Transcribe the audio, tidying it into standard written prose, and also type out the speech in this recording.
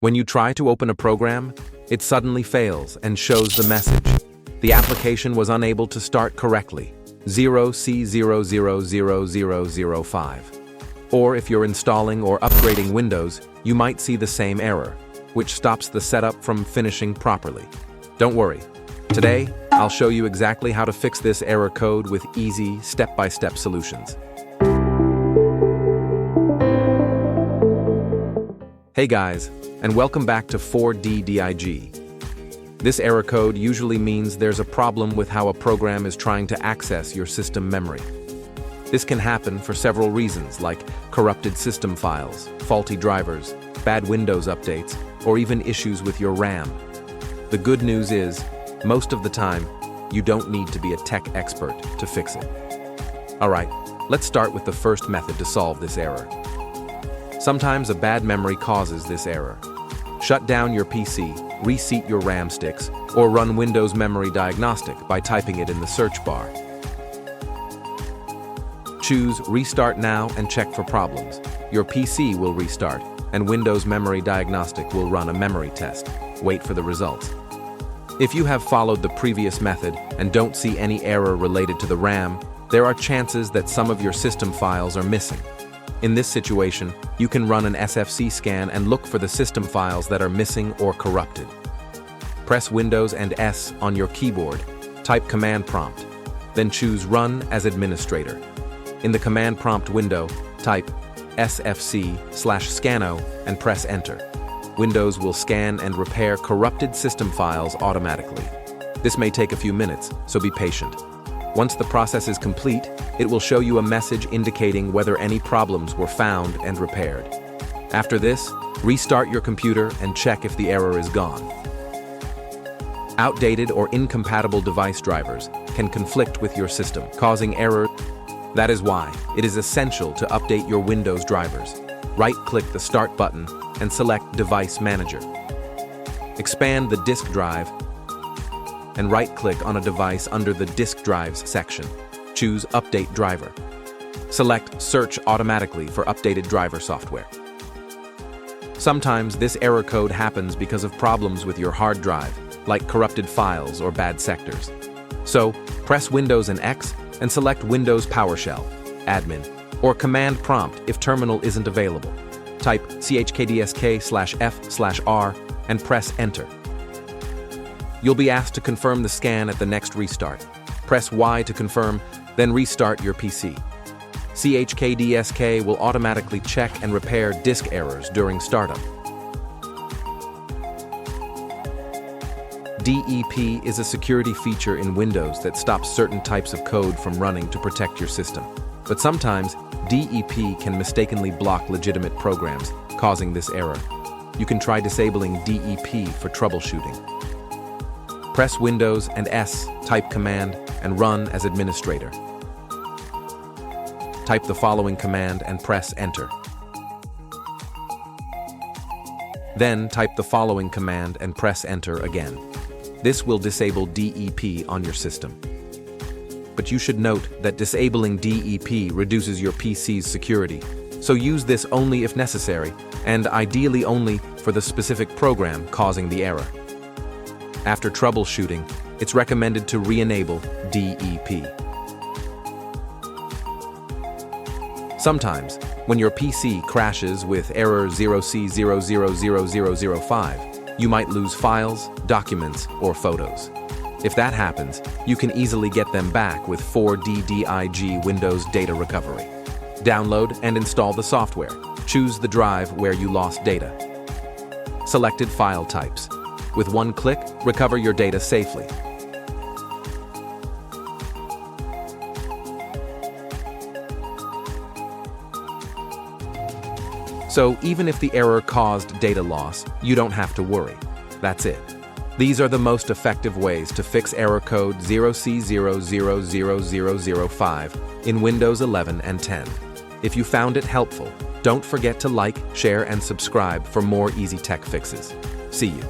When you try to open a program, it suddenly fails and shows the message. The application was unable to start correctly. 0xc0000005. Or if you're installing or upgrading Windows, you might see the same error, which stops the setup from finishing properly. Don't worry. Today, I'll show you exactly how to fix this error code with easy, step-by-step solutions. Hey guys, and welcome back to 4DDIG. This error code usually means there's a problem with how a program is trying to access your system memory. This can happen for several reasons, like corrupted system files, faulty drivers, bad Windows updates, or even issues with your RAM. The good news is, most of the time, you don't need to be a tech expert to fix it. Alright, let's start with the first method to solve this error. Sometimes a bad memory causes this error. Shut down your PC, reseat your RAM sticks, or run Windows Memory Diagnostic by typing it in the search bar. Choose Restart Now and check for problems. Your PC will restart, and Windows Memory Diagnostic will run a memory test. Wait for the results. If you have followed the previous method and don't see any error related to the RAM, there are chances that some of your system files are missing. In this situation, you can run an SFC scan and look for the system files that are missing or corrupted. Press Windows and S on your keyboard, type Command Prompt, then choose Run as Administrator. In the Command Prompt window, type sfc/scano and press Enter. Windows will scan and repair corrupted system files automatically. This may take a few minutes, so be patient. Once the process is complete, it will show you a message indicating whether any problems were found and repaired. After this, restart your computer and check if the error is gone. Outdated or incompatible device drivers can conflict with your system, causing errors. That is why it is essential to update your Windows drivers. Right-click the Start button and select Device Manager. Expand the disk drive and right-click on a device under the Disk Drives section. Choose Update Driver. Select Search automatically for updated driver software. Sometimes this error code happens because of problems with your hard drive, like corrupted files or bad sectors. So, press Windows and X and select Windows PowerShell, Admin, or Command Prompt if Terminal isn't available. Type CHKDSK/F/R and press Enter. You'll be asked to confirm the scan at the next restart. Press Y to confirm, then restart your PC. CHKDSK will automatically check and repair disk errors during startup. DEP is a security feature in Windows that stops certain types of code from running to protect your system. But sometimes, DEP can mistakenly block legitimate programs, causing this error. You can try disabling DEP for troubleshooting. Press Windows and S, type Command, and Run as Administrator. Type the following command and press Enter. Then type the following command and press Enter again. This will disable DEP on your system. But you should note that disabling DEP reduces your PC's security, so use this only if necessary, and ideally only for the specific program causing the error. After troubleshooting, it's recommended to re-enable DEP. Sometimes, when your PC crashes with error 0xc0000005, you might lose files, documents, or photos. If that happens, you can easily get them back with 4DDIG Windows Data Recovery. Download and install the software. Choose the drive where you lost data. Selected file types. With one click, recover your data safely. So even if the error caused data loss, you don't have to worry. That's it. These are the most effective ways to fix error code 0xc0000005 in Windows 11 and 10. If you found it helpful, don't forget to like, share, and subscribe for more easy tech fixes. See you.